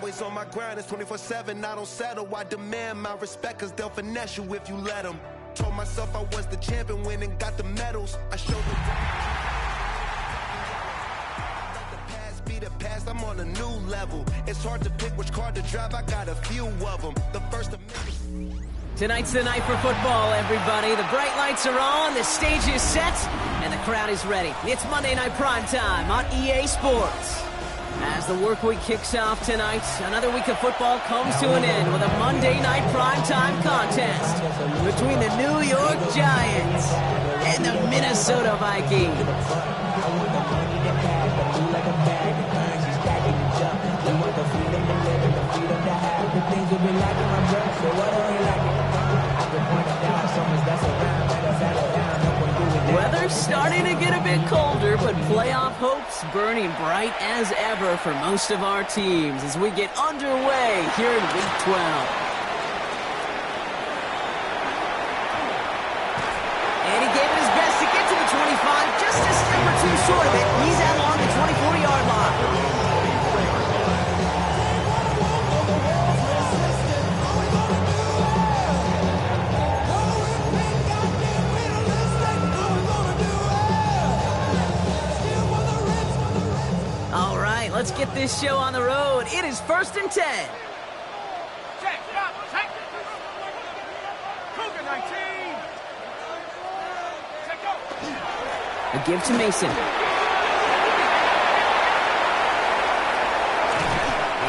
always on my grind, it's 24/7, I don't settle. I demand my respect, cause they'll finesse you if you let them. Told myself I was the champion, went and got the medals. I showed the past be the past, I'm on a new level. It's hard to pick which car to drive, I got a few of them. The first of many. Tonight's the night for football, everybody. The bright lights are on, the stage is set, and the crowd is ready. It's Monday Night Primetime on EA Sports. As the work week kicks off tonight, another week of football comes to an end with a Monday Night Primetime contest between the New York Giants and the Minnesota Vikings. Weather's starting to get a bit colder, but playoff hopes burning bright as ever for most of our teams as we get underway here in Week 12. And he gave it his best to get to the 25, just a step or two short of it. He's out along the 24-yard line. Let's get this show on the road. It is 1st and 10. Check. Cougar 19. Check go. A give to Mason.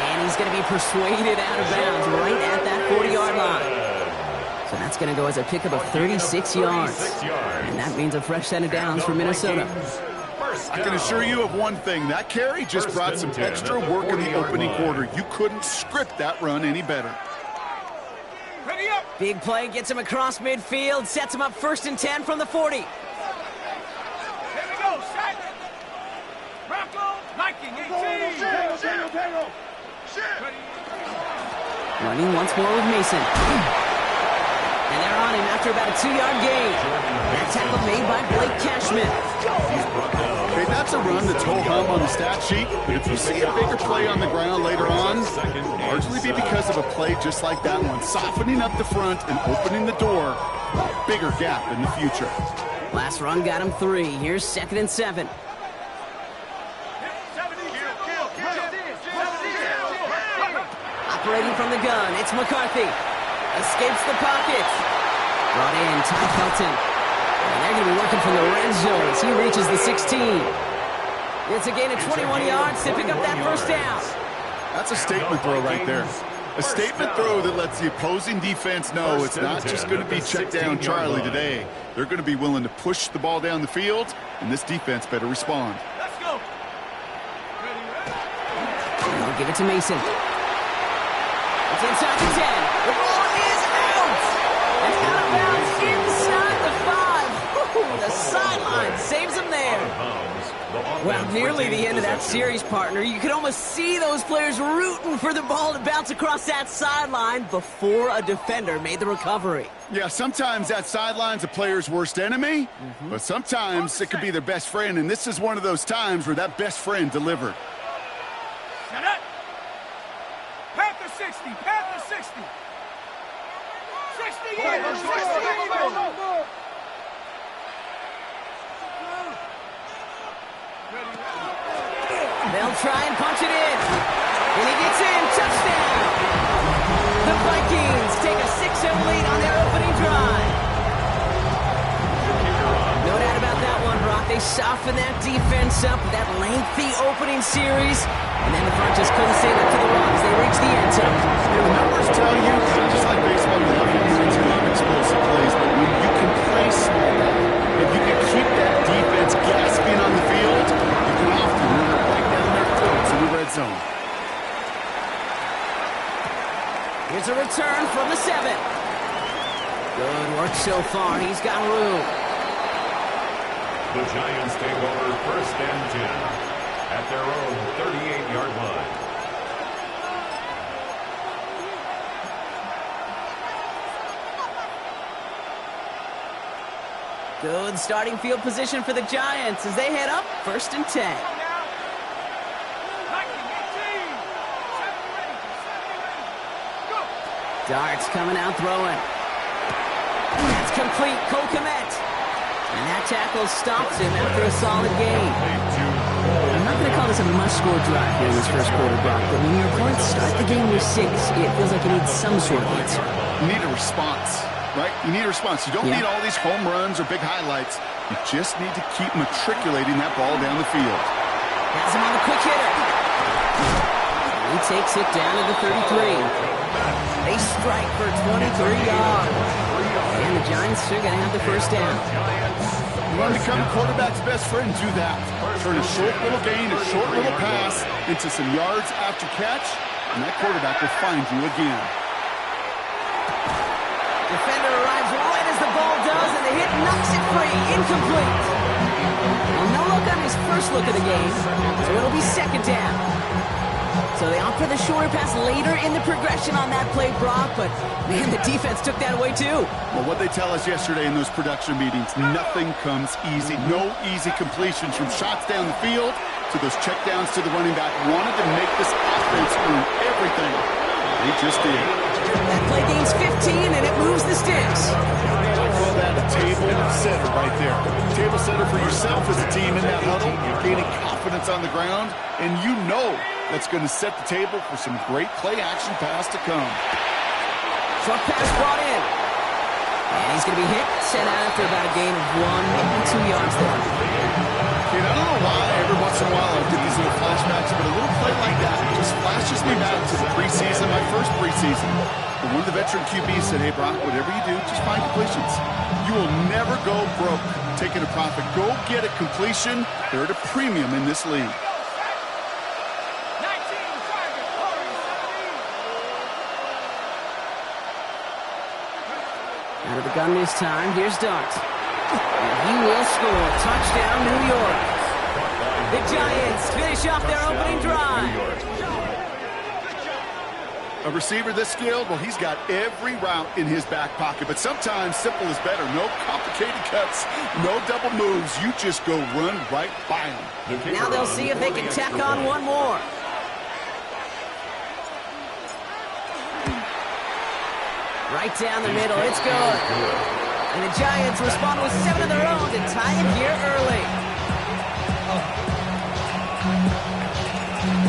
And he's going to be persuaded out of bounds right at that 40-yard line. So that's going to go as a pickup of 36 yards. And that means a fresh set of downs for Minnesota. I can assure you of one thing. That carry just brought some extra work in the opening quarter. You couldn't script that run any better. Ready up. Big play gets him across midfield, sets him up 1st and 10 from the 40. Here we go. Set. Rocco. Viking 18. Running once more with Mason. And they're on him after about a 2-yard gain. That tackle made by Blake Cashman. Okay, that's a run that's ho-hum on the stat sheet, but if you see a bigger play on the ground later on, it'll largely be because of a play just like that one, softening up the front and opening the door for a bigger gap in the future. Last run got him 3. Here's 2nd and 7. Operating from the gun, it's McCarthy. Escapes the pocket. Brought in, Ty Felton. And they're going to be working from the red zone as he reaches the 16. It's a gain of 21 yards to pick up that first down. That's a statement throw right there. A statement throw that lets the opposing defense know it's not just going to be check down Charlie today. They're going to be willing to push the ball down the field, and this defense better respond. Let's go. And they'll give it to Mason. It's inside the 10. The ball is out. And out of bounds inside the 5. The sideline saves him there. Well, nearly the end of that series, partner. You could almost see those players rooting for the ball to bounce across that sideline before a defender made the recovery. Yeah, sometimes that sideline's a player's worst enemy, but sometimes it could be their best friend, and this is one of those times where that best friend delivered. Set up. Panther 60. Panther 60. 60 years. 60 years. They'll try and punch it in. And he gets in. Touchdown. The Vikings take a 6-0 lead on their opening drive. No doubt about that one, Brock. They softened that defense up with that lengthy opening series. And then the front just couldn't stand up to the run as they reached the end zone. The numbers tell you, just like baseball, you have to run explosive plays, but when you can play small, if you can keep that defense gasping on the field, you can often run it right down their throats in the red zone. Here's a return from the 7. Good work so far. He's got room. The Giants take over 1st and 10 at their own 38-yard line. Good starting field position for the Giants as they head up 1st and 10. Darts coming out throwing. That's complete. Cole Kmet. And that tackle stops him after a solid gain. I'm not going to call this a must-score drive here in this first quarter, Brock, but when your opponents start the game with 6, it feels like you need some sort of answer. You need a response, right? You need a response. You don't need all these home runs or big highlights. You just need to keep matriculating that ball down the field. Has him on the quick hitter. He takes it down to the 33. They strike for 23 yards. And the Giants are going to have the first down. You want to become a quarterback's best friend, do that. Turn a short little gain, a short little pass into some yards after catch, and that quarterback will find you again. Defender arrives right as the ball does, and the hit knocks it free. Incomplete. Well, no look on his first look of the game, so it'll be second down. So they opt for the shorter pass later in the progression on that play, Brock, but, man, the defense took that away, too. Well, what they tell us yesterday in those production meetings, nothing comes easy. No easy completions from shots down the field to those checkdowns to the running back. Wanted to make this offense earn everything. They just did. That play gains 15, and it moves the sticks. I call that a table setter right there. Table setter for yourself as a team in that huddle, gaining confidence on the ground, and you know that's going to set the table for some great play-action pass to come. Short pass brought in. And he's going to be hit, set out after about a gain of 1, maybe 2 yards there. I don't know why every once in a while I get these little flashbacks, but a little play like that just flashes me back to the preseason, my first preseason. But one of the veteran QBs said, hey, Brock, whatever you do, just find completions. You will never go broke taking a profit. Go get a completion. They're at a premium in this league. Out of the gun this time, here's Dart. And he will score. Touchdown, New York. The Giants finish off their opening drive. A receiver this skilled, well, he's got every route in his back pocket, but sometimes simple is better. No complicated cuts, no double moves. You just go run right by him. Now they'll see if they can tack on one more. Right down the middle, it's good. And the Giants respond with 7 of their own to tie it here early.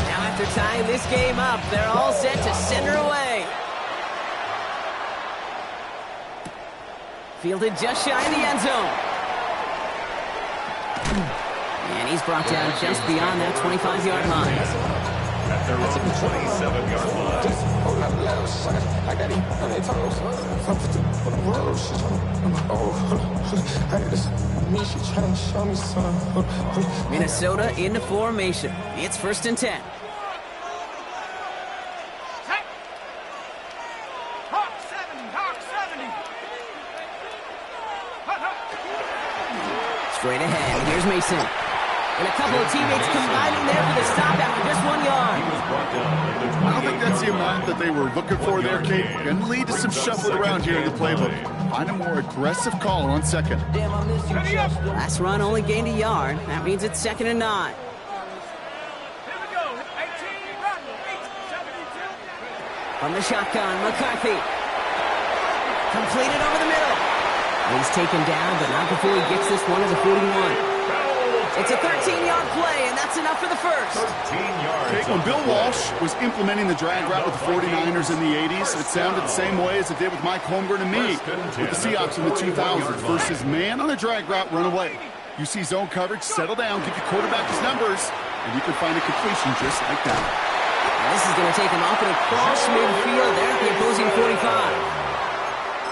Now after tying this game up, they're all set to send her away. Fielded just shy of the end zone. And he's brought down just beyond that 25-yard line. At their own 27-yard line. Minnesota into formation. It's 1st and 10. Hawk 70, Hawk 70. Straight ahead, here's Mason. And a couple of teammates combining there for the stop after just 1 yard. I don't think that's the amount that they were looking for there, Kate. Going to lead to some shuffling around here in the playbook. Find a more aggressive call on second. Last run only gained a yard. That means it's 2nd and 9. Here we go. 18, run. 72. From the shotgun, McCarthy. Completed over the middle. He's taken down, but not before he gets this one to the 41. It's a 13-yard play, and that's enough for the first. 13 yards. Okay, when Bill Walsh was implementing the drag route with the 49ers in the 80s, it sounded the same way as it did with Mike Holmgren and me with the Seahawks in the 2000s versus man on a drag route, run away. You see zone coverage, settle down, give your quarterback his numbers, and you can find a completion just like that. And this is going to take him off and across midfield there at the opposing 45.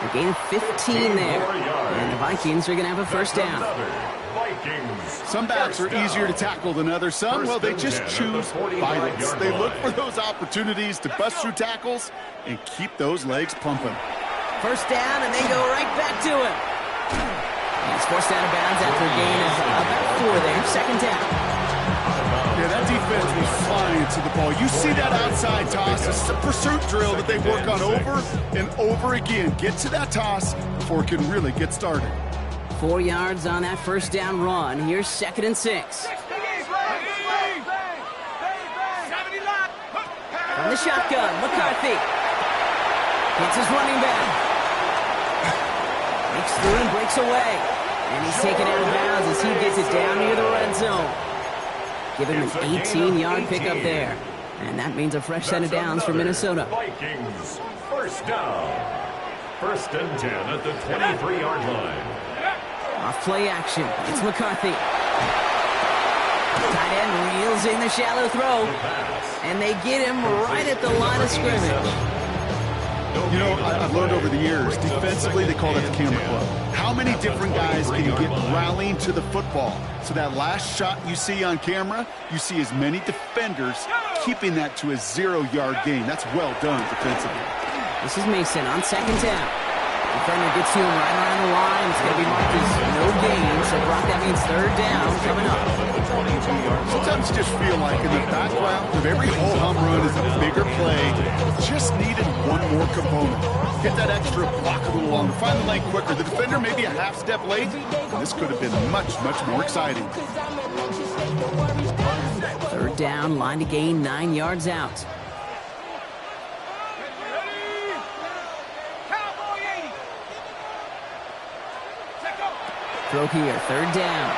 A gain of 15 there. And the Vikings are going to have a first down. Some backs are easier to tackle than others. Some, well, they just choose violence. They look for those opportunities to bust through tackles and keep those legs pumping. First down, and they go right back to him. He's forced out of bounds after a gain of about 4 there. 2nd down. Yeah, that defense was flying to the ball. You see that outside toss. It's a pursuit drill that they work on over and over again. Get to that toss before it can really get started. 4 yards on that first down run. Here's 2nd and 6. From the shotgun, McCarthy. Hits his running back. Breaks through and breaks away. And he's taken out of bounds as he gets it down near the red zone. Give him an 18-yard pickup there. And that means a fresh set of downs for Minnesota. Vikings, first down. First and 10 at the 23-yard line. Off play action. It's McCarthy. Tight end reels in the shallow throw. And they get him right at the line of scrimmage. You know, I've learned over the years, defensively, they call that the camera club. How many different guys can get rallying to the football? So that last shot you see on camera, you see as many defenders keeping that to a 0-yard gain. That's well done defensively. This is Mason on second down. Defender gets to him right around the line. It's going to be marked as no gain. So, Brock, that means third down coming up. Sometimes you just feel like in the background of every whole home run is a bigger play. Just needed one more component. Get that extra block a little longer. Find the lane quicker. The defender may be a half step late. And this could have been much, much more exciting. Third down, line to gain 9 yards out. Throw here, third down.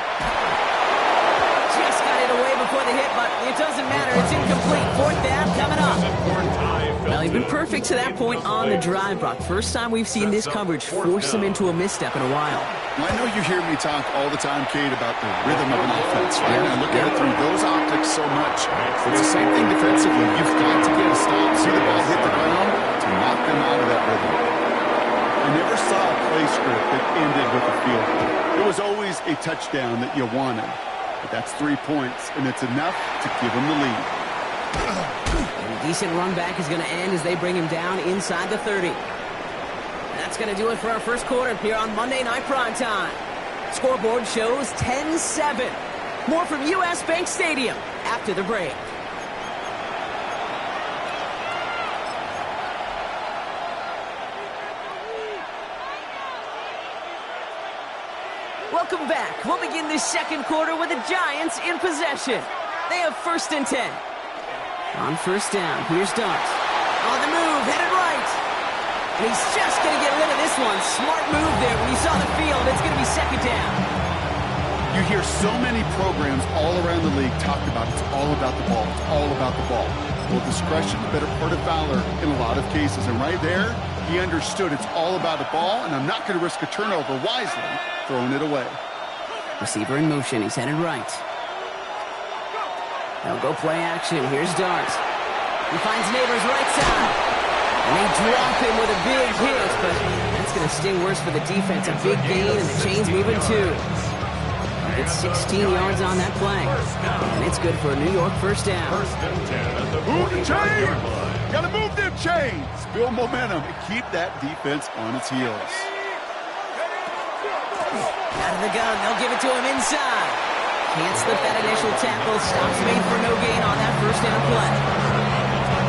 Just got it away before the hit, but it doesn't matter. It's incomplete. Fourth down coming up. Well, he's been perfect to that point on the drive, Brock. First time we've seen this coverage force him into a misstep in a while. I know you hear me talk all the time, Kate, about the rhythm of an offense, right? I look at it through those optics so much. It's the same thing defensively. You've got to get a stop, see the ball hit the ground to knock them out of that rhythm. I never saw a play script that ended with a field goal. It was always a touchdown that you wanted. But that's 3 points, and it's enough to give them the lead. And a decent run back is going to end as they bring him down inside the 30. And that's going to do it for our first quarter here on Monday Night Primetime. Scoreboard shows 10-7. More from U.S. Bank Stadium after the break. Welcome back. We'll begin this second quarter with the Giants in possession. They have first and 10. On first down, here's Dart. On the move, headed right. And he's just going to get rid of this one. Smart move there when he saw the field. It's going to be second down. You hear so many programs all around the league talk about it's all about the ball. It's all about the ball. Well, discretion, the better part of valor in a lot of cases. And right there, he understood it's all about the ball, and I'm not going to risk a turnover wisely, throwing it away. Receiver in motion. He's headed right. They'll go play action. Here's Dart. He finds Neighbors right side. And they drop him with a big hit, but that's going to sting worse for the defense. A big gain, and the chain's moving too. It's 16 yards on that play. And it's good for a New York first down. Move the chains! Gotta move them chains! Build momentum and keep that defense on its heels. Out of the gun, they'll give it to him inside. Can't slip that initial tackle. Stops made for no gain on that first down play.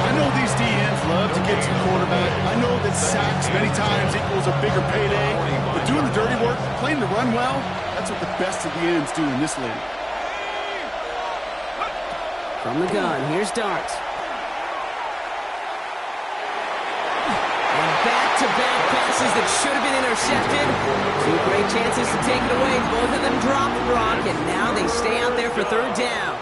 I know these DNs love to get to the quarterback. I know that sacks many times equals a bigger payday. But doing the dirty work, playing the run well, that's what the best of the ends do in this league. From the gun, here's Dart. And back-to-back passes that should have been intercepted. Two great chances to take it away. Both of them dropped Brock, and now they stay out there for third down.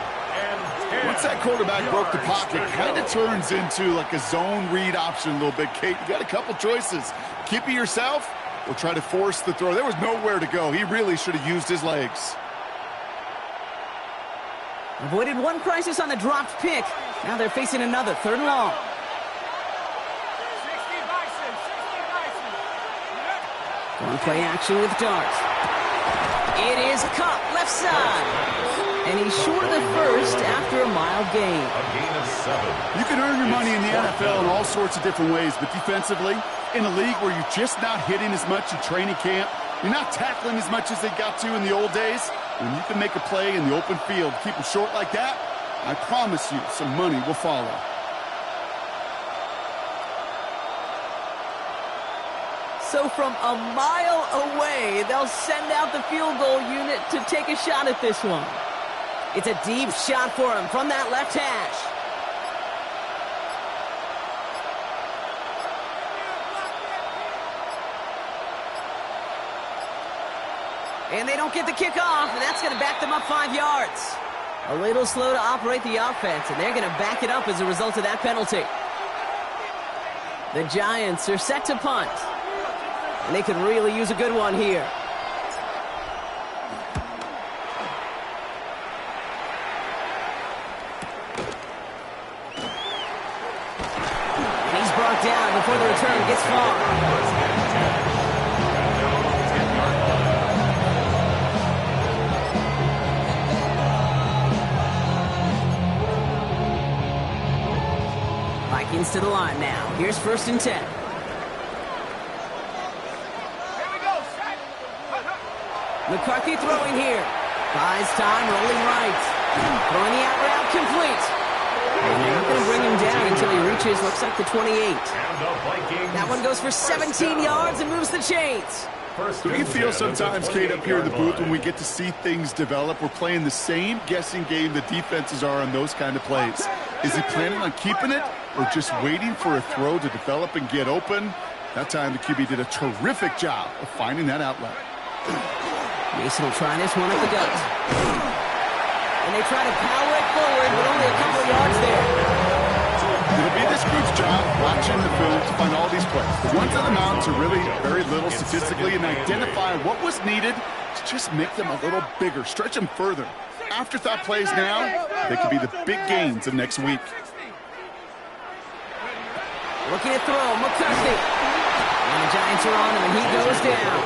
Once that quarterback broke the pocket, kind of turns into like a zone read option a little bit, Kate. You got a couple choices. Keep it yourself or try to force the throw. There was nowhere to go. He really should have used his legs. Avoided one crisis on the dropped pick. Now they're facing another, third and long. 60 Bison. Going play action with Dart. It is caught left side. And he's short of the first after a mild gain. A gain of 7. You can earn your money in the NFL in all sorts of different ways, but defensively, in a league where you're just not hitting as much in training camp, you're not tackling as much as they got to in the old days, when you can make a play in the open field, keep them short like that, I promise you some money will follow. So from a mile away, they'll send out the field goal unit to take a shot at this one. It's a deep shot for him from that left hash. And they don't get the kickoff, and that's going to back them up 5 yards. A little slow to operate the offense, and they're going to back it up as a result of that penalty. The Giants are set to punt, and they could really use a good one here. And he's brought down before the return gets far. Vikings to the line now. Here's 1st and 10. Here we go, set. McCarthy throwing here. Buys time, rolling right. Throwing the out route complete. And they're not going to bring him down until he reaches, looks like the 28. That one goes for 17 yards and moves the chains. Do you feel sometimes, Kate, up here in the booth when we get to see things develop, we're playing the same guessing game the defenses are on those kind of plays? Is he planning on keeping it or just waiting for a throw to develop and get open? That time the QB did a terrific job of finding that outlet. Mason will try this one at the gut. And they try to power it forward, but only a couple of yards there. It'll be this group's job watching the film to find all these plays. The ones on the mountains are really very little statistically, and identify what was needed to just make them a little bigger, stretch them further. Afterthought plays now, they could be the big gains of next week. Looking to throw, McCarthy. And the Giants are on him, and he goes down.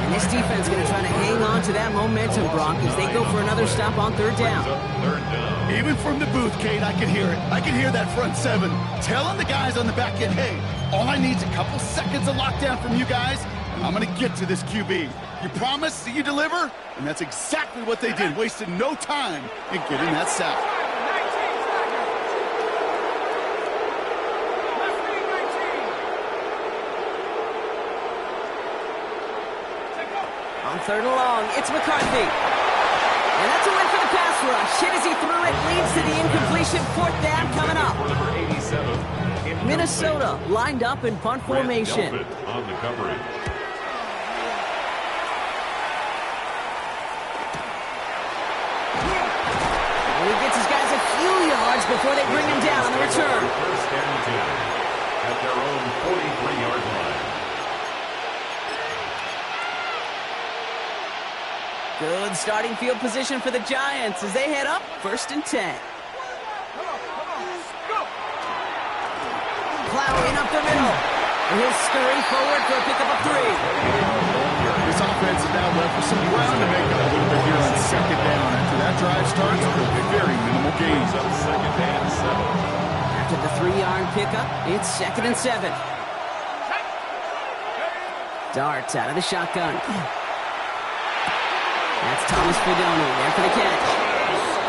And this defense is going to try to hang on to that momentum, Brock, as they go for another stop on 3rd down. Even from the booth, Kate, I can hear it. I can hear that front 7 telling the guys on the back end, hey, all I need is a couple seconds of lockdown from you guys, and I'm going to get to this QB. You promise that you deliver? And that's exactly what they did, wasted no time in getting that sack. On 3rd and long, it's McCarthy. And that's a win for the pass rush. Hit as he threw it, leads to the incompletion. 4th down coming up. Minnesota lined up in punt formation. On the coverage. And he gets his guys a few yards before they bring him down on the return. 1st and 10 at their own 43-yard line. Good starting field position for the Giants as they head up 1st and 10. Plowing up the middle. And he'll scurry forward for a pickup of 3. This offense is now left with some ground to make up a little bit here on 2nd down. After that drive starts, with very minimal gains. Up 2nd and 7. After the 3-yard pickup, it's 2nd and 7. Darts out of the shotgun. That's Thomas Fidone there for the catch.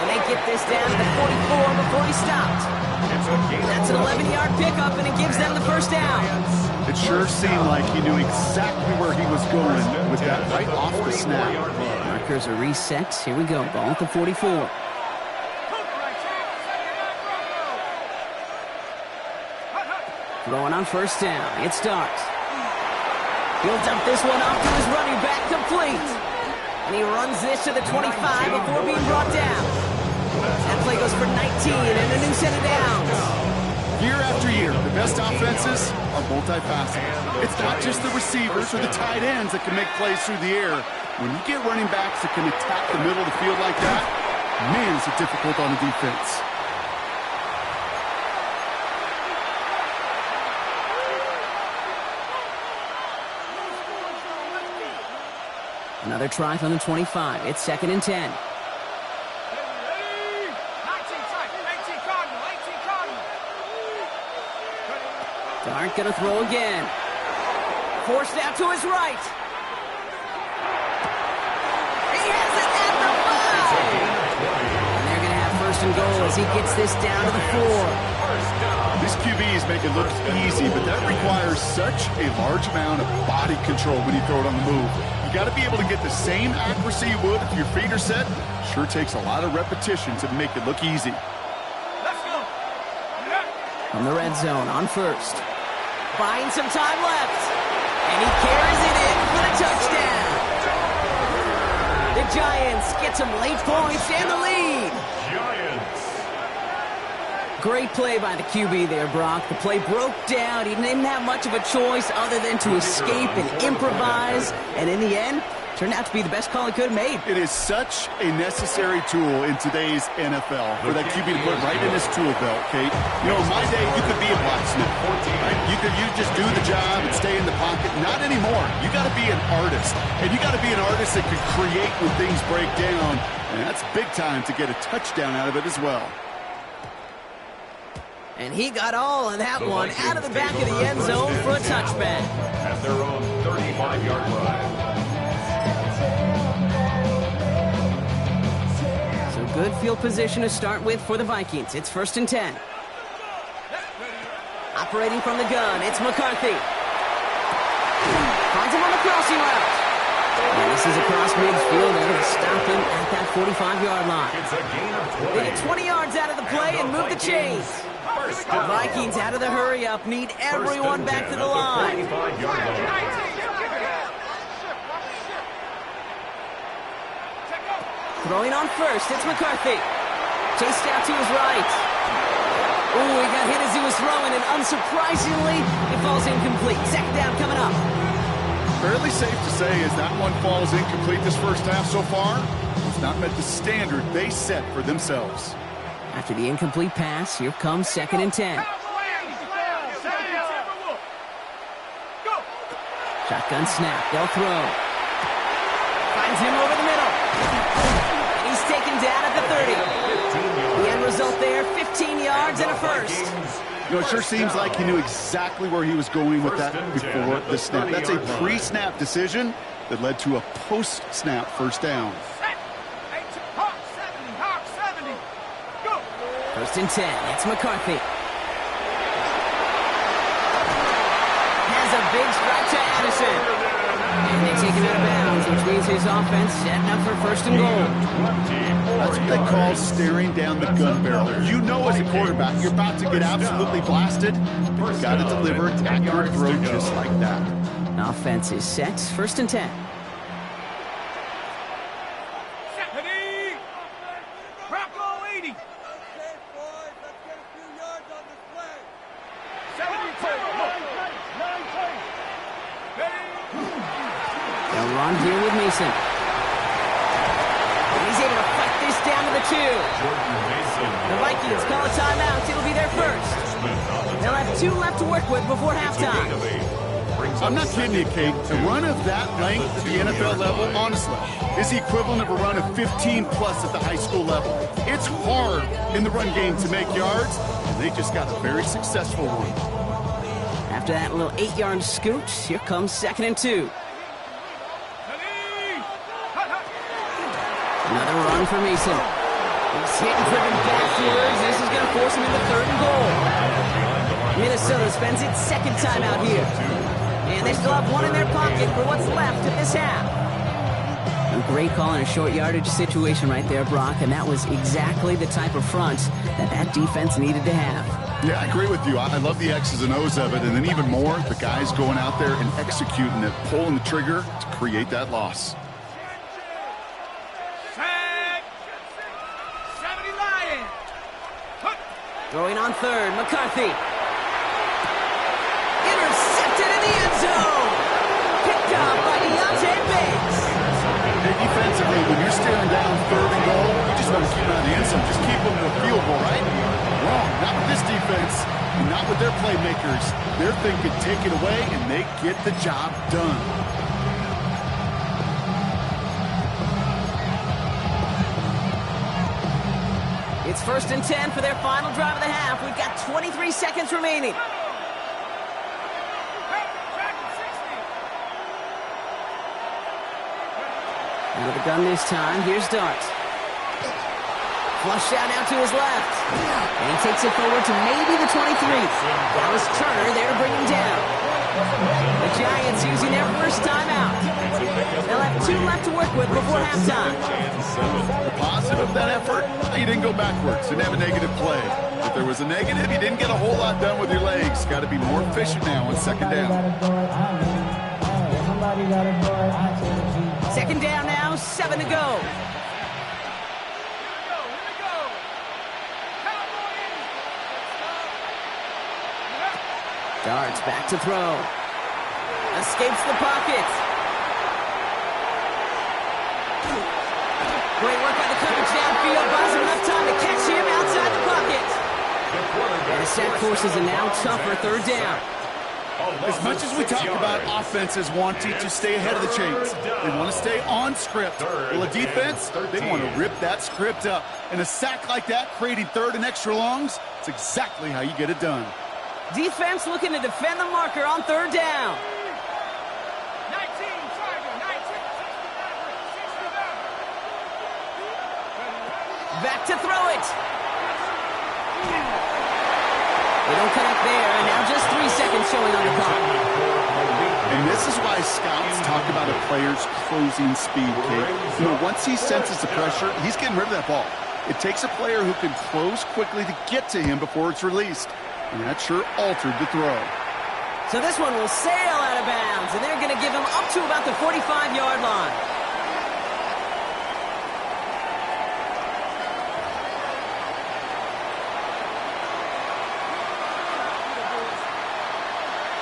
And they get this down to the 44 before he stopped. That's an 11-yard pickup, and it gives them the 1st down. It sure seemed like he knew exactly where he was going with that right off the snap. Markers are reset. Here we go. Ball at the 44. Throwing on 1st down. It starts. He'll dump this one off to his running back, complete. And he runs this to the 25 before being brought down. That play goes for 19 and a new set of downs. Year after year, the best offenses are multifaceted. It's not just the receivers or the tight ends that can make plays through the air. When you get running backs that can attack the middle of the field like that, man, is it difficult on the defense. Another try from the 25. It's 2nd and 10. 19 tight, 18 Cardinal, 18 Cardinal. Dart gonna throw again. Forced out to his right. He has it at the 5. And they're gonna have 1st and goal as he gets this down to the 4. This QB is making it look easy, but that requires such a large amount of body control when you throw it on the move. You got to be able to get the same accuracy you would if your feet are set. Sure takes a lot of repetition to make it look easy. Let's go. From the red zone on 1st. Buying some time left. And he carries it in for the touchdown. The Giants get some late points and the lead. Giants. Great play by the QB there, Brock. The play broke down. He didn't have much of a choice other than to escape and improvise. And in the end, turned out to be the best call he could have made. It is such a necessary tool in today's NFL for that QB to put right in his tool belt, Kate. You know, in my day, you could be a blacksmith, right? You just do the job and stay in the pocket. Not anymore. You got to be an artist, and you got to be an artist that can create when things break down, and that's big time to get a touchdown out of it as well. And he got all of that one out of the back of the end zone for a touchback. At their own 35-yard line. Good field position to start with for the Vikings. It's 1st and 10. Operating from the gun, it's McCarthy. Finds him on the crossing route. And this is across midfield, and it'll stop him at that 45-yard line. It's a gain of 20. They get 20 yards out of the play and move the chains. The Vikings out of the hurry-up need everyone back to the line. Throwing on first, it's McCarthy. Chased out to his right. Ooh, he got hit as he was throwing, and unsurprisingly, it falls incomplete. Second down coming up. Fairly safe to say as that one falls incomplete this first half so far, it's not met the standard they set for themselves. After the incomplete pass, here comes 2nd and 10. Shotgun snap, they'll throw. Finds him over the middle. And he's taken down at the 30. The end result there, 15 yards and a first. You know, it sure seems like he knew exactly where he was going with that before the snap. That's a pre-snap decision that led to a post-snap first down. 1st and 10, it's McCarthy. Has a big strike to Addison. And they take him out of bounds, which means his offense setting up for 1st and goal. That's what they call staring down the gun barrel. You know as a quarterback, you're about to get absolutely blasted, but you've got to deliver an accurate throw just like that. Offense is set, 1st and 10. They'll run here with Mason. And he's able to fight this down to the 2. The Vikings call a timeout. It'll be their first. They'll have 2 left to work with before halftime. I'm not kidding you, Kate. A run of that length at the NFL level, honestly, is the equivalent of a run of 15-plus at the high school level. It's hard in the run game to make yards, and they just got a very successful one. After that little 8-yard scoot, here comes 2nd and 2. Another run for Mason. He's hit and driven backwards. This is going to force him into 3rd and goal. Minnesota spends its 2nd time out here. And they still have 1 in their pocket for what's left of this half. A great call in a short yardage situation right there, Brock. And that was exactly the type of front that defense needed to have. Yeah, I agree with you. I love the X's and O's of it. And then even more, the guys going out there and executing it, pulling the trigger to create that loss. Throwing on 3rd, McCarthy. Intercepted in the end zone. Picked up by Deontay Banks. Hey, defensively, when you're staring down 3rd and goal, you just want to keep them out of the end zone. Just keep them to a field goal, right? Wrong. Not with this defense, and not with their playmakers. They're thinking take it away, and they get the job done. It's 1st and 10 for their final drive of the half. We've got 23 seconds remaining. Out of the gun this time. Here's Dart. Flush out now to his left. And he takes it forward to maybe the 23. Dallas Turner there to bring him down. The Giants using their first timeout. They'll have 2 left to work with before halftime. The positive of that effort, you didn't go backwards, didn't have a negative play. If there was a negative, you didn't get a whole lot done with your legs. Got to be more efficient now on 2nd down. Second down now, 7 to go. Darts back to throw. Escapes the pocket. Great work by the coverage downfield. Buys him enough time to catch him outside the pocket. And a sack forces a now tougher third down. As much as we talk about offenses wanting to stay ahead of the chains, they want to stay on script. Well, a defense, they want to rip that script up. And a sack like that, creating third and extra longs, it's exactly how you get it done. Defense looking to defend the marker on third down. 19, Tiger, 19, 69. Back to throw it. They don't connect there, and now just 3 seconds showing on the clock. And this is why scouts talk about a player's closing speed, Kate. You know, once he senses the pressure, he's getting rid of that ball. It takes a player who can close quickly to get to him before it's released. And that sure altered the throw. So this one will sail out of bounds, and they're going to give him up to about the 45-yard line.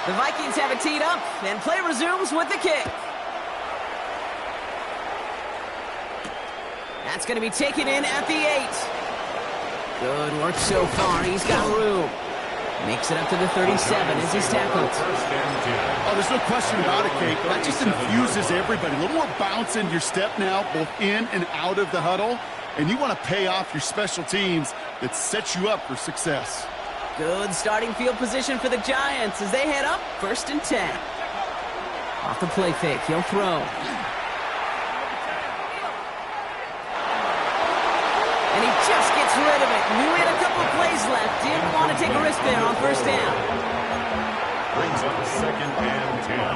The Vikings have it teed up, and play resumes with the kick. That's going to be taken in at the 8. Good work so far. He's got room. Makes it up to the 37 as he's tackled. Oh, there's no question about it, Kate. That just infuses everybody. A little more bounce in your step now, both in and out of the huddle. And you want to pay off your special teams that sets you up for success. Good starting field position for the Giants as they head up 1st and 10. Off the play fake, he'll throw. And he just gets rid of it. Knew he had a couple of plays left. Didn't want to take a risk there on first down. Brings up 2nd and 10.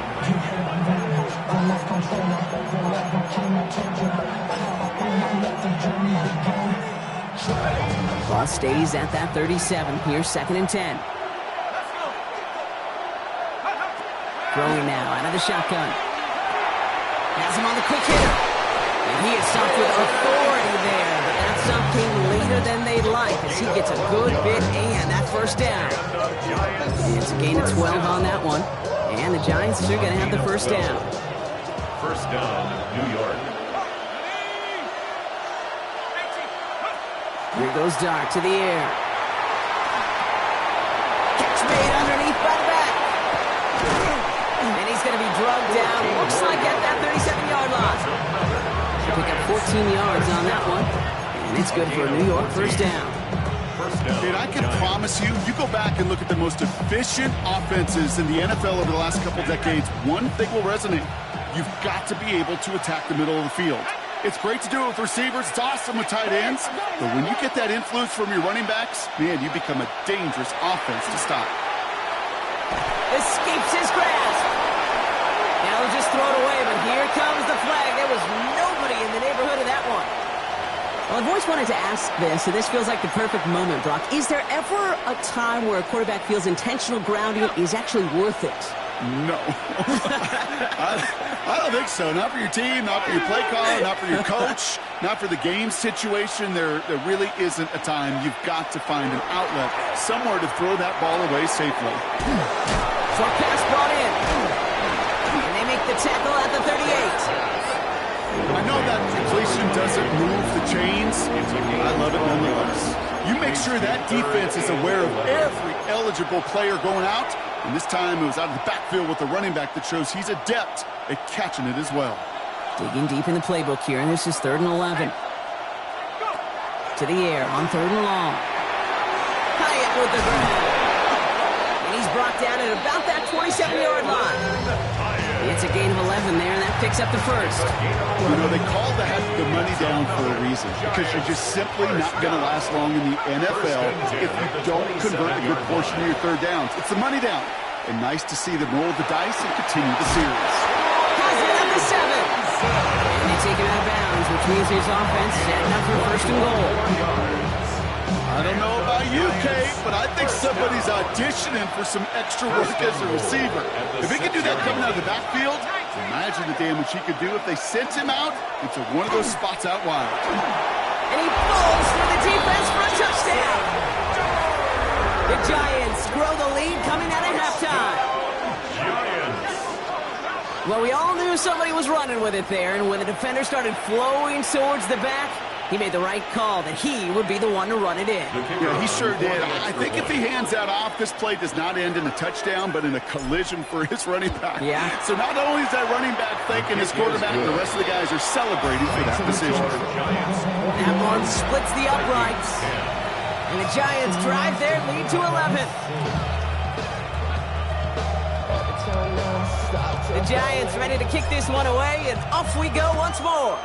Ball stays at that 37. Here's 2nd and 10. Throwing now out of the shotgun. Has him on the quick hitter. And he is stopped with authority there. But that stop came later than they'd like as he gets a good bit and that first down. It's a gain of 12 on that one. And the Giants are going to have the first down. First down, New York. Here goes Dart to the air. Catch made underneath by the back. And he's going to be drugged down. Looks like at that 37-yard line. He'll pick up 14 yards on that one. And it's good for a New York first down. Dude, I can promise you, you go back and look at the most efficient offenses in the NFL over the last couple decades, one thing will resonate. You've got to be able to attack the middle of the field. It's great to do it with receivers. It's awesome with tight ends. But when you get that influence from your running backs, man, you become a dangerous offense to stop. Escapes his grasp. Now he'll just throw it away, but here comes the flag. There was nobody in the neighborhood of that one. Well, I've always wanted to ask this, and this feels like the perfect moment, Brock. Is there ever a time where a quarterback feels intentional grounding is actually worth it? No. I don't think so. Not for your team, not for your play caller, not for your coach, not for the game situation. There really isn't a time. You've got to find an outlet, somewhere to throw that ball away safely. Short pass brought in. And they make the tackle at the 38. I know that completion doesn't move the chains. I love it nonetheless. You make sure that defense is aware of every eligible player going out. And this time it was out of the backfield with the running back that shows he's adept at catching it as well. Digging deep in the playbook here, and this is 3rd and 11. To the air on 3rd and long. Hyatt with the grab. And he's brought down at about that 27-yard line. It's a gain of 11 there, and that picks up the first. You know, they call that the money down for a reason, because you're just simply not going to last long in the NFL if you don't convert a good portion of your third downs. It's the money down. And nice to see them roll the dice and continue the series. Has it at the 7. And they take it out of bounds, which means his offense setting up for 1st and goal. I don't know about you, Kate, but I think somebody's auditioning for some extra work as a receiver. If he can do that coming out of the backfield, Imagine the damage he could do if they sent him out into one of those spots out wide. And he falls through the defense for a touchdown. The Giants grow the lead coming out at halftime. Well, we all knew somebody was running with it there, and when the defender started flowing towards the back, he made the right call that he would be the one to run it in. Yeah, he sure did. I think if he hands that off, this play does not end in a touchdown, but in a collision for his running back. Yeah. So not only is that running back thanking his quarterback, the rest of the guys are celebrating for that decision. That one splits the uprights. And the Giants drive their lead to 11. The Giants ready to kick this one away, and off we go once more.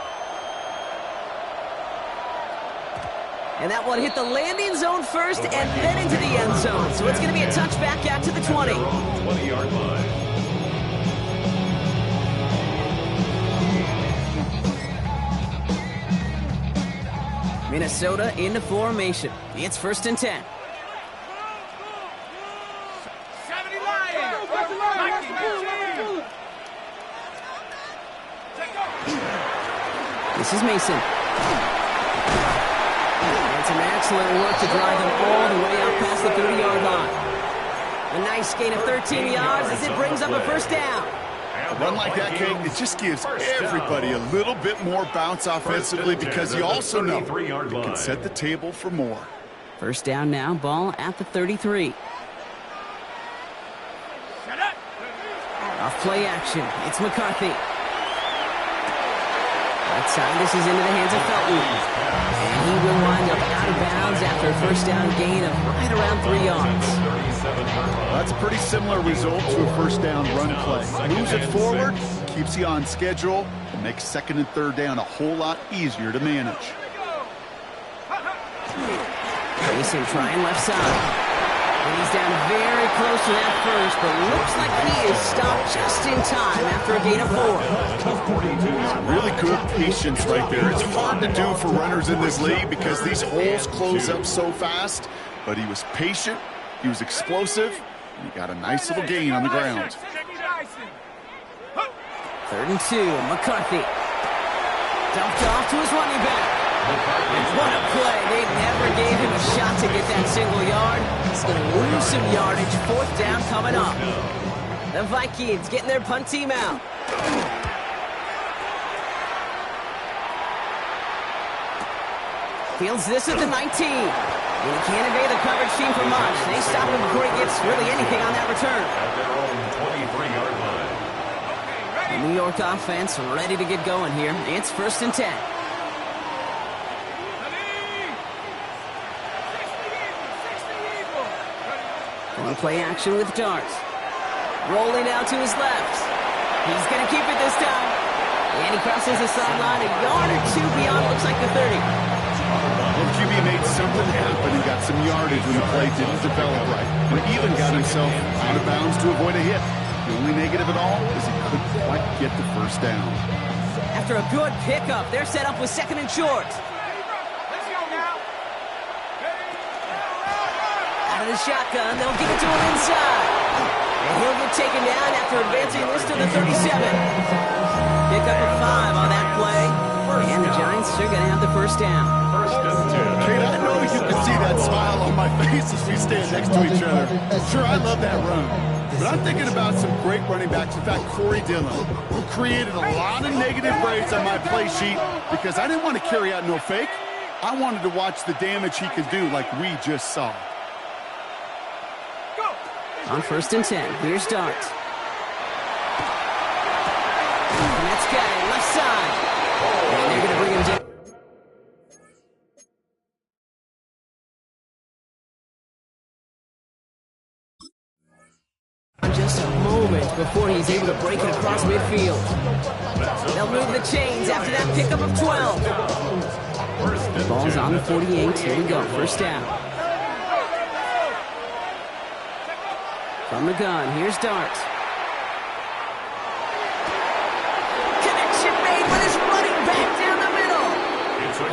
And that one hit the landing zone first and then into the end zone. So it's going to be a touchback out to the 20. 20-yard line. Minnesota into formation. It's 1st and 10. 70 Lions. This is Mason. And some excellent work to drive them all the way out past the 30-yard line. A nice gain of 13 yards as it brings up a 1st down. A run like that, Kate, it just gives everybody a little bit more bounce offensively because you also know it can set the table for more. 1st down now, ball at the 33. Off play action, it's McCarthy. Outside, this is into the hands of Felton. And he will wind up out of bounds after a 1st down gain of right around 3 yards. That's a pretty similar result to a 1st down run play. Moves it forward, keeps you on schedule, and makes 2nd and 3rd down a whole lot easier to manage. Mason trying left side. And he's down very close to that first, but looks like he is stopped just in time after a gain of 4. Really good patience right there. It's hard to do for runners in this league because these holes close up so fast, but he was patient, he was explosive, and he got a nice little gain on the ground. 3rd and 2, McCarthy. Dumped off to his running back. What a play. They never gave him a shot to get that single yard. He's going to lose some yardage. 4th down coming up. The Vikings getting their punt team out. Fields this at the 19. And he can't evade the coverage team for much. They stop him before he gets really anything on that return. At their own 23-yard line. The New York offense ready to get going here. It's 1st and 10. On play action with Darts. Rolling out to his left. He's going to keep it this time. And he crosses the sideline a yard or 2 beyond, looks like the 30. Well, QB made something happen and got some yardage when the play didn't develop right. And even got himself out of bounds to avoid a hit. The only negative at all is he couldn't quite get the 1st down. After a good pickup, they're set up with 2nd and short. Out of the shotgun, they'll give it to him inside. And he'll get taken down after advancing this to the 37. Pick up a 5 on that play. And the Giants are going to have the 1st down. 1st and 10. Kate, I know you can see that smile on my face as we stand next to each other. Sure, I love that run. But I'm thinking about some great running backs. In fact, Corey Dillon, who created a lot of negative grades on my play sheet because I didn't want to carry out no fake. I wanted to watch the damage he could do like we just saw. On 1st and 10, here's Dart. And that's got it, left side. And they're going to bring him down. Just a moment before he's able to break it across midfield. They'll move the chains after that pickup of 12. The ball's on the 48. Here we go, 1st down. From the gun, here's Dart. Connection made with his running back down the middle.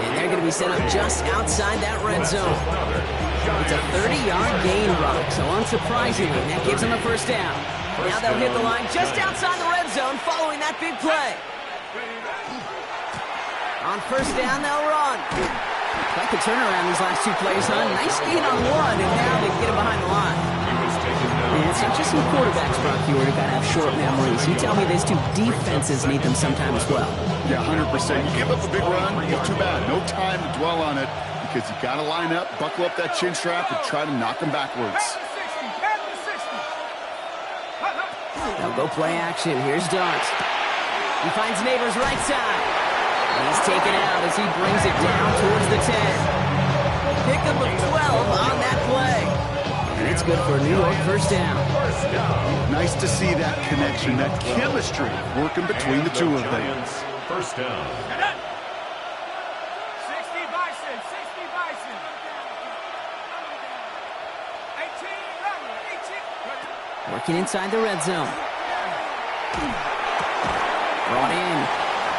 And they're going to be set up just outside that red zone. It's a 30-yard gain, Brock, so unsurprisingly, that gives them a first down. Now they'll hit the line just outside the red zone following that big play. On first down, they'll run. Quite the turnaround these last two plays, huh? Nice gain on one, and now they get him behind the line. And it's not just some quarterbacks, Brock, you already got to have short memories. You tell me these two defenses need them sometime as well. Yeah, 100%. You give up a big run, well, too bad. No time to dwell on it because you got to line up, buckle up that chin strap, and try to knock them backwards. They'll go play action. Here's Dart. He finds Neighbors right side. He's taken out as he brings it down towards the 10. Pickup of 12 on that play. And it's good for a New York first down. Nice to see that connection, that chemistry working between the two of them. First down. 60 Bison, 60 Bison. 18, Working inside the red zone. Brought in.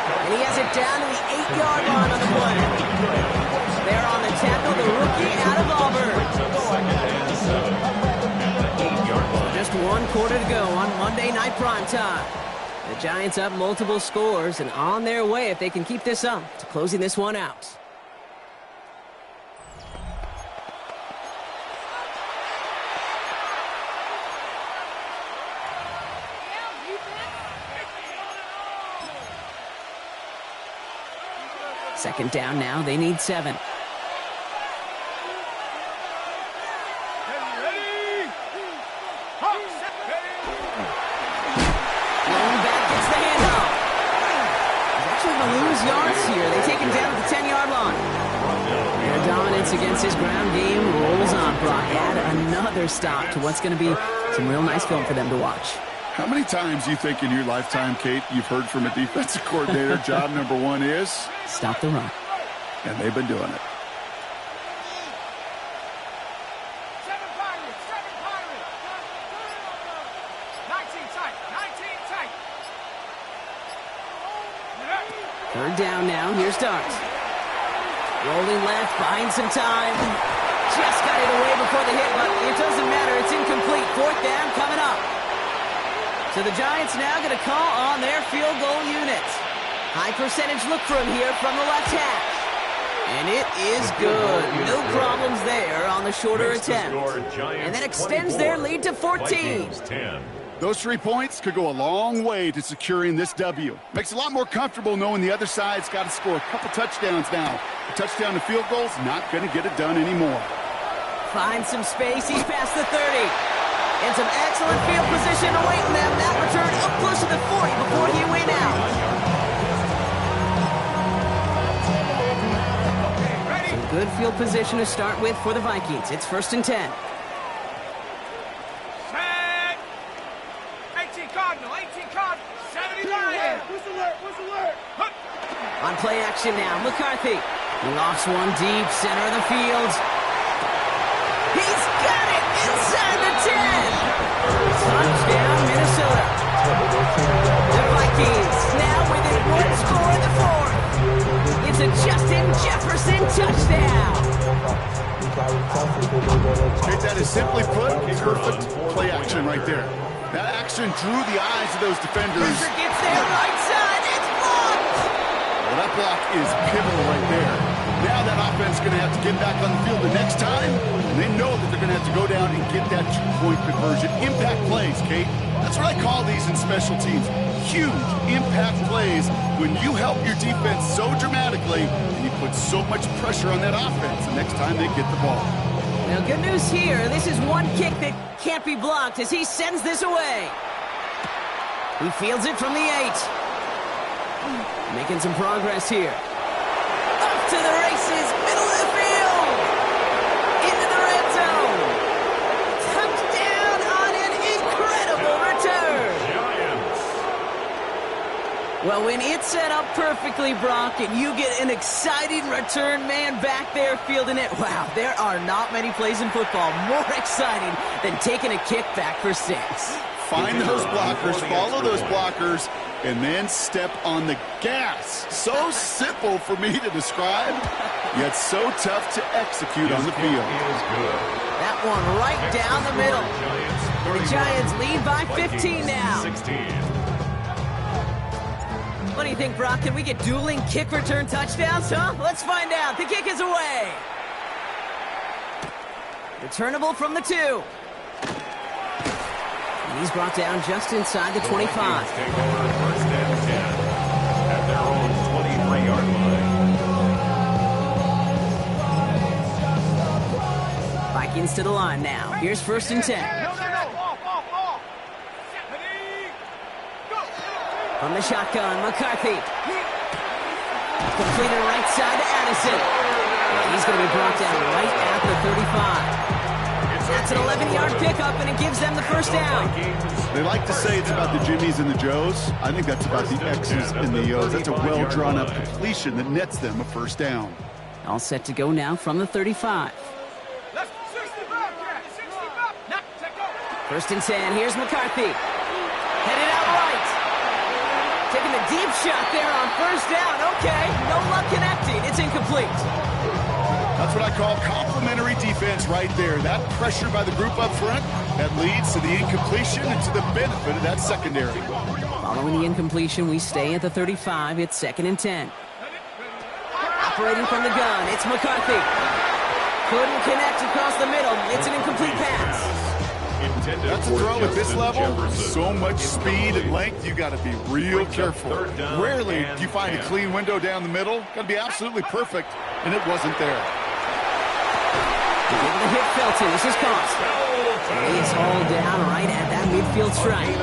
And he has it down to the 8-yard line on the play. There on the tackle, the rookie out of Auburn. Just 1 quarter to go on Monday Night Primetime. The Giants up multiple scores and on their way, if they can keep this up, to closing this one out. Second down now, they need 7. Lose yards here. They take him down at the 10-yard line. Their dominance against his ground game rolls on, Brock. Add another stop to what's going to be some real nice film for them to watch. How many times do you think in your lifetime, Kate, you've heard from a defensive coordinator, job number 1 is? Stop the run. And they've been doing it. 7 Pirates, 19 tight, 19 tight. Third down now. Here's Dart. Rolling left, buying some time. Just got it away before the hit, but it doesn't matter. It's incomplete. Fourth down coming up. So the Giants now going to call on their field goal unit. High percentage look for him here from the left hash. And it is good. No problems there on the shorter attempt. And that extends their lead to 14. Those 3 points could go a long way to securing this W. Makes it a lot more comfortable knowing the other side's got to score a couple touchdowns now. A touchdown to field goal's not going to get it done anymore. Finds some space. He's past the 30. And some excellent field position awaiting them. That return up close to the 40 before he went out. Some good field position to start with for the Vikings. It's 1st and 10. On play action now, McCarthy. Lofts one deep, center of the field. He's got it inside the 10. Touchdown, Minnesota. The Vikings now within 1 score in the 4th. It's a Justin Jefferson touchdown. That is simply put, perfect play action right there. That action drew the eyes of those defenders. Fisher gets there right side. It's blocked. Well, that block is pivotal right there. Now that offense is going to have to get back on the field the next time, and they know that they're going to have to go down and get that 2-point conversion. Impact plays, Kate. That's what I call these in special teams. Huge impact plays when you help your defense so dramatically and you put so much pressure on that offense the next time they get the ball. Now, good news here. This is one kick that can't be blocked as he sends this away. He fields it from the 8. Making some progress here. Up to the races, middle of the field. Into the red zone. Touchdown on an incredible return. Well, when it's set up perfectly, Brock, and you get an exciting return man back there fielding it, wow, there are not many plays in football more exciting than taking a kick back for 6. Find those blockers, follow those blockers, and then step on the gas. So simple for me to describe, yet so tough to execute on the field. That one right down the middle. And the Giants lead by 15 now. 16. What do you think, Brock? Can we get dueling kick return touchdowns, huh? Let's find out. The kick is away. Returnable from the 2. And he's brought down just inside the 25. Vikings take over first and 10 at their own 23-yard line. Vikings to the line now. Here's first and 10. Off. Ready, go. From the shotgun, McCarthy. Completed right side to Addison. He's going to be brought down right at the 35. That's an 11-yard pickup, and it gives them the first down. They like to say it's about the Jimmies and the Joes. I think that's about the X's and the O's. That's a well-drawn-up completion that nets them a first down. All set to go now from the 35. Let's 65, Jack. 65. Now, take over. First and 10. Here's McCarthy. Headed out right. Taking a deep shot there on first down. Okay, no luck connecting. It's incomplete. That's what I call complementary defense right there. That pressure by the group up front, that leads to the incompletion and to the benefit of that secondary. Following the incompletion, we stay at the 35. It's second and 10. Operating from the gun, it's McCarthy. Couldn't connect across the middle. It's an incomplete pass. That's a throw at this level. So much speed and length, you got to be real careful. Rarely do you find a clean window down the middle. Got to be absolutely perfect, and it wasn't there. Able to hit Felton. This is cost. He is hauled down right at that midfield stripe.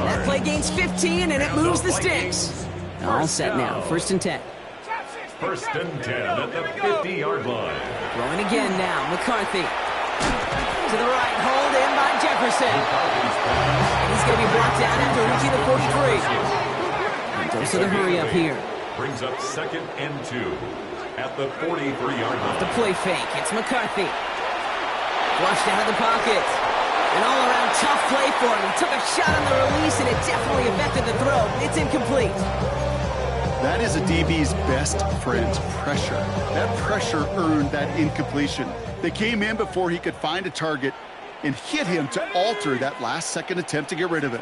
That play gains 15, and it moves the sticks. All set now. First and 10. First and 10 at the 50-yard line. Throwing again now. McCarthy. To the right. Hold in by Jefferson. He's going to be brought down after reaching the 43. And goes to the hurry up here. Brings up second and 2 at the 43-yard line. The play fake. It's McCarthy. Flushed out of the pocket. An all-around tough play for him. He took a shot on the release, and it definitely affected the throw. It's incomplete. That is a DB's best friend, pressure. That pressure earned that incompletion. They came in before he could find a target and hit him to alter that last-second attempt to get rid of it.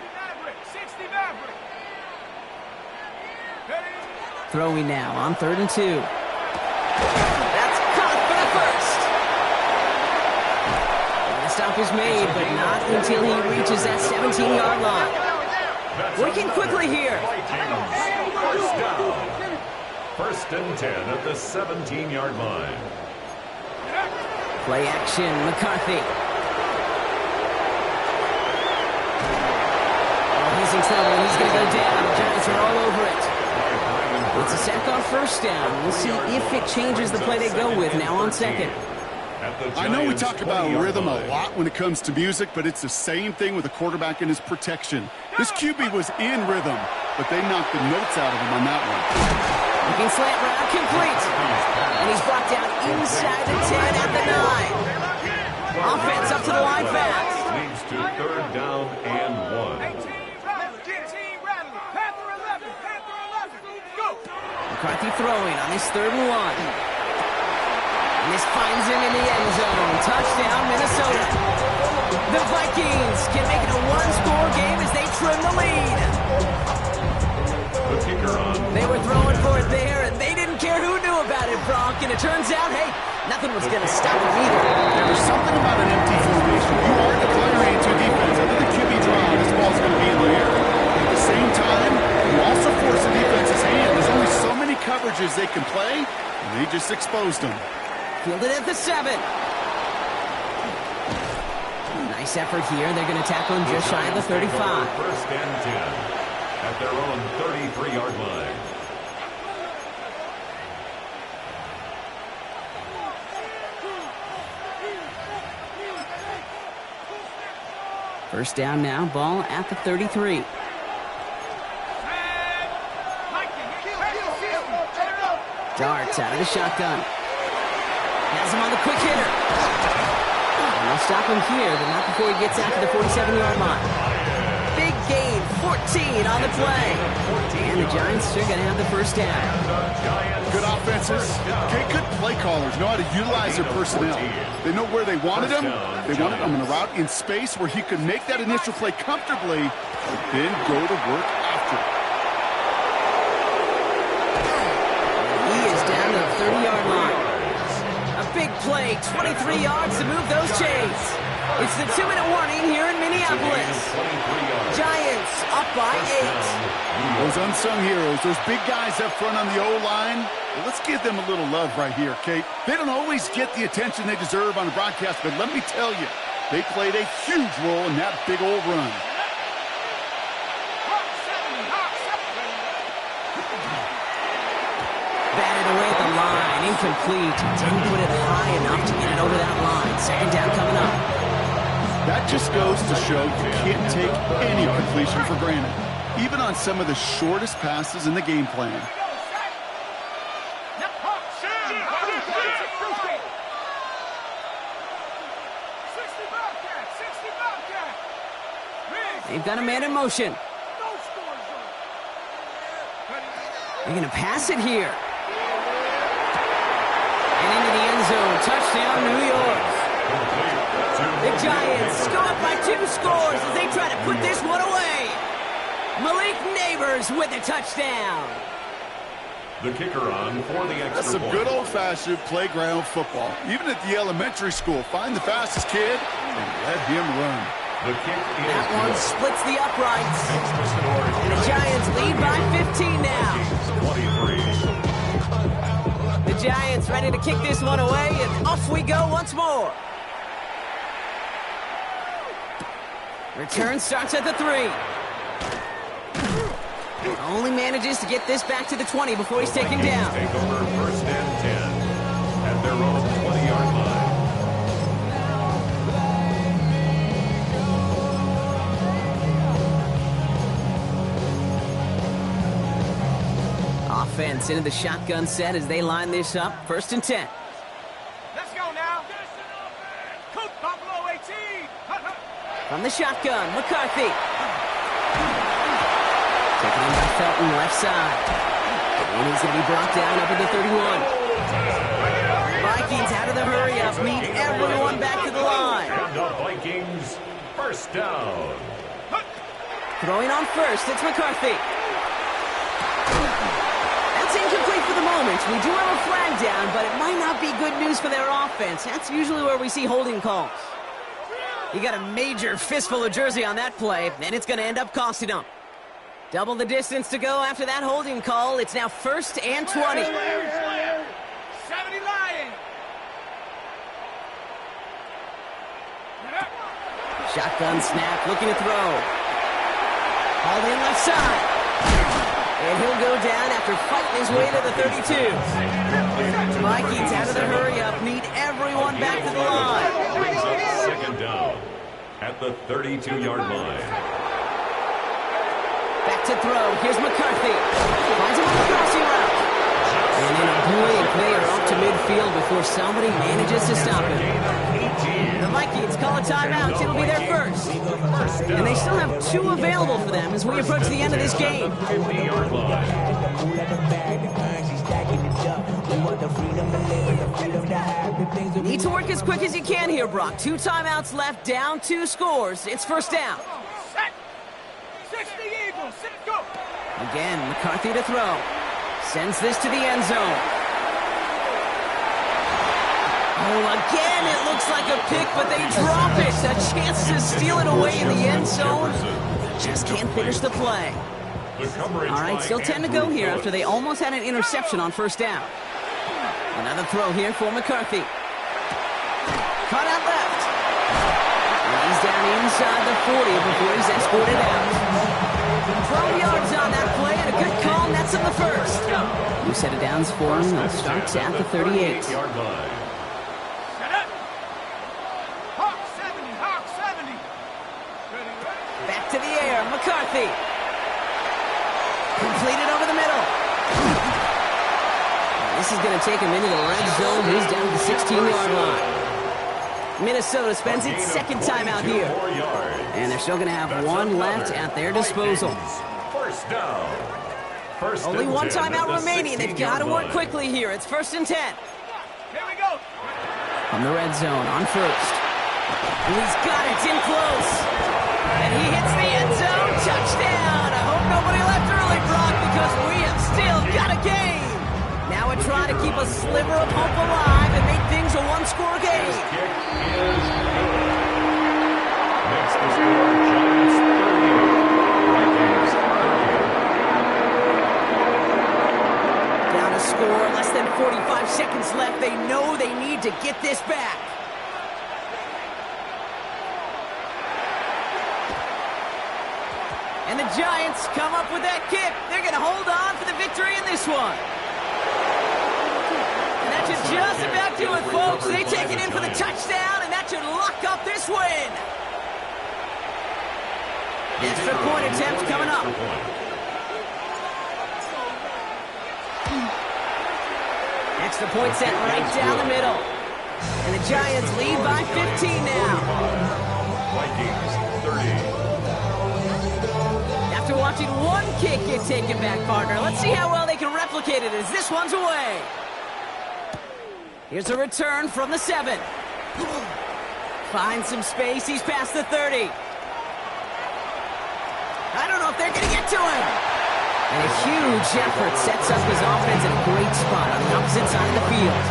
Throwing now on 3rd and 2. That's caught for the first. And the stop is made, but not until he reaches that 17-yard line. Working quickly here. First down. First and 10 at the 17-yard line. Play action, McCarthy. Oh, he's in trouble. He's going to go down. The Giants are all over it. It's a sack on first down. We'll see if it changes the play they go with now on second. I know we talk about rhythm a lot when it comes to music, but it's the same thing with a quarterback and his protection. This QB was in rhythm, but they knocked the notes out of him on that one. Looking slant route, complete. And he's brought down inside the 10 at the 9. Offense up to the line fast. Leads to 3rd down and 1. McCarthy throwing on his 3rd and 1. And this finds him in the end zone. Touchdown, Minnesota. The Vikings can make it a one-score game as they trim the lead. The kicker on. They were throwing for it there, and they didn't care who knew about it, Bronk. And it turns out, hey, nothing was going to stop them either. There's something about an empty formation. You are declaring to defense. Under the QB draw, this ball's going to be in the air. At the same time, you also force the defense's hand. There's only so many coverages they can play, and they just exposed them. Fielded at the 7. Nice effort here. They're going to tackle him just shy of the 35. First and 10 at their own 33-yard line. First down now, ball at the 33. Darts out of the shotgun. Has him on the quick hitter. And they'll stop him here, but not before he gets out to the 47-yard line. gain, 14 on the play. And the Giants are going to have the first down. Good offenses. Okay, good play callers know how to utilize their personnel. They know where they wanted him. They wanted him in a route in space where he could make that initial play comfortably, but then go to work after it. He is down to the 30-yard line. A big play, 23 yards to move those chains. It's the 2-minute warning here in Minneapolis. Giants up by 8. Those unsung heroes, those big guys up front on the O-line, well, let's give them a little love right here, Kate. They don't always get the attention they deserve on a broadcast, but let me tell you, they played a huge role in that big old run. Batted away at the line, incomplete. Didn't put it high enough to get it over that line. Second down coming up. That just goes to show you can't take any completion for granted, even on some of the shortest passes in the game plan. They've got a man in motion. They're going to pass it here. And into the end zone. Touchdown, New York. The Giants go up by 2 scores as they try to put this one away. Malik Neighbors with a touchdown. The kicker on for the extra That's some point. good old-fashioned playground football. Even at the elementary school, find the fastest kid and let him run. The kick is That one good. splits the uprights. Extra score. And the Giants lead by 15 now. 23. The Giants ready to kick this one away, and off we go once more. Return starts at the 3. Only manages to get this back to the 20 before he's taken down. Take over first and 10 at their own 20-yard line. Offense into the shotgun set as they line this up. First and 10. Let's go now. Coop Buffalo 18. From the shotgun, McCarthy. Taken in by Felton, left side. And he's going to be brought down up at the 31. Vikings out of the hurry-up, meet everyone back to the line. And the Vikings first down. Throwing on first, it's McCarthy. That's incomplete for the moment. We do have a flag down, but it might not be good news for their offense. That's usually where we see holding calls. You got a major fistful of jersey on that play, and it's going to end up costing them. Double the distance to go after that holding call. It's now first and 20. 70 Lions. Shotgun snap, looking to throw. Hauled in left side. And he'll go down after fighting his way to the 32. Vikings out of the hurry-up, need everyone back to the line. Brings up second down at the 32-yard line. Back to throw. Here's McCarthy. Finds him on the crossing route. And in a blink, they are off to midfield before somebody manages to stop him. The Vikings call a timeout. It'll be their first. And they still have 2 available for them as we approach the end of this game. 50-yard line. Need to work as quick as you can here, Brock. 2 timeouts left, down 2 scores. It's first down. Set. 60 Eagles. Set. Go. Again, McCarthy to throw. Sends this to the end zone. Oh, again, it looks like a pick, but they drop it. A chance to steal it away in the end zone. Just can't finish the play. All right, still 10 to go here after they almost had an interception on first down. Another throw here for McCarthy. Caught out left. And he's down inside the 40 before he's escorted out. 12 yards on that play and a good call, nets him the first. New set of downs for him. They'll start at the 38. Yard line. Set up. Hawk 70. Back to the air, McCarthy. Completed over the middle. This is going to take him into the red zone. He's down to the 16-yard line. Minnesota spends its second timeout here. And they're still going to have one left at their disposal. First down. Only one timeout remaining. They've got to work quickly here. It's 1st and 10. Here we go. From the red zone on first. And he's got it. It's in close. And he hits the end zone. Touchdown. I hope nobody left early, Brock, because we have still got a game. Now we're trying to keep a sliver of hope alive and make things a one-score game. Kick is good. Next to score, Giants 30. Vikings 30. Down to score. Less than 45 seconds left. They know they need to get this back. And the Giants come up with that kick. They're going to hold on for the victory in this one. And that should just about do it, folks. They take it in for the touchdown, and that should lock up this win. Extra point attempt coming up. Extra point set right down the middle. And the Giants lead by 15 now. Vikings 30. After watching one kick get taken back, partner, let's see how well they can replicate it as this one's away. Here's a return from the 7. Finds some space. He's past the 30. I don't know if they're going to get to him. And a huge effort sets up his offense in a great spot on the opposite side of the field.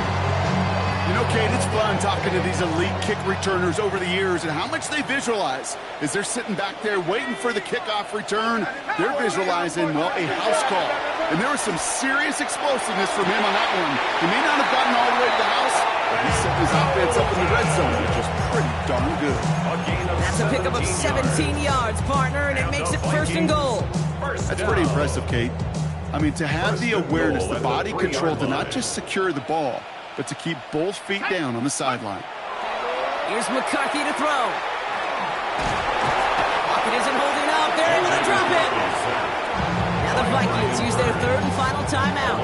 You know, Kate, it's fun talking to these elite kick returners over the years and how much they visualize. As they're sitting back there waiting for the kickoff return, they're visualizing, well, a house call. And there was some serious explosiveness from him on that one. He may not have gotten all the way to the house, but he's setting his offense up in the red zone, which is pretty darn good. That's a pickup of 17 yards, partner, and it makes it 1st and goal. That's pretty impressive, Kate. I mean, to have the awareness, the body control to not just secure the ball, but to keep both feet down on the sideline. Here's McCarthy to throw. Pocket isn't holding up. They're able to drop it. Now the Vikings use their 3rd and final timeout.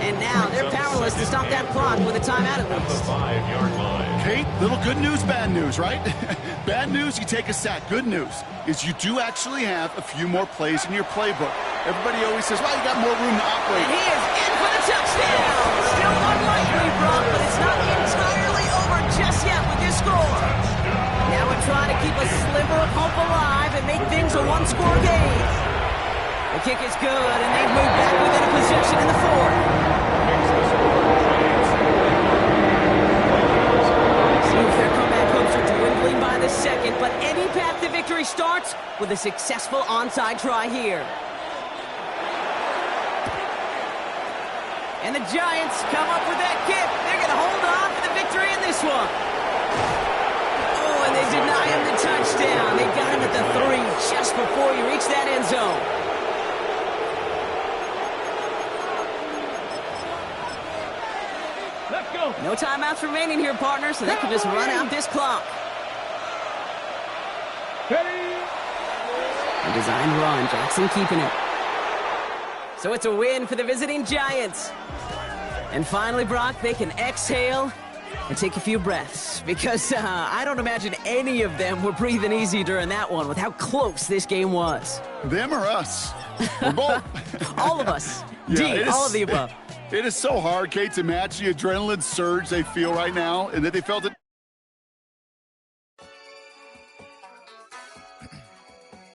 And now they're powerless to stop that clock with a timeout at least. 5-yard line. Kate, little good news, bad news, right? Bad news, you take a sack. Good news is you do actually have a few more plays in your playbook. Everybody always says, well, you got more room to operate. And he is in for the touchdown. Still unlikely, Brock, but it's not entirely over just yet with this score. Now we're trying to keep a sliver of hope alive and make things a one-score game. The kick is good, and they've moved back within a possession in the 4th. Seems their comeback hopes are dwindling by the second, but any path to victory starts with a successful onside try here. And the Giants come up with that kick. They're going to hold on for the victory in this one. Oh, and they deny him the touchdown. They got him at the 3 just before you reach that end zone. Let's go. No timeouts remaining here, partner, so they can just run out this clock. Ready. A designed run, Jackson keeping it. So it's a win for the visiting Giants. And finally, Brock, they can exhale and take a few breaths. Because I don't imagine any of them were breathing easy during that one with how close this game was. Them or us? We're both. All of us. Yeah, D, all of the above. It is so hard, Kate, to match the adrenaline surge they feel right now, and that they felt it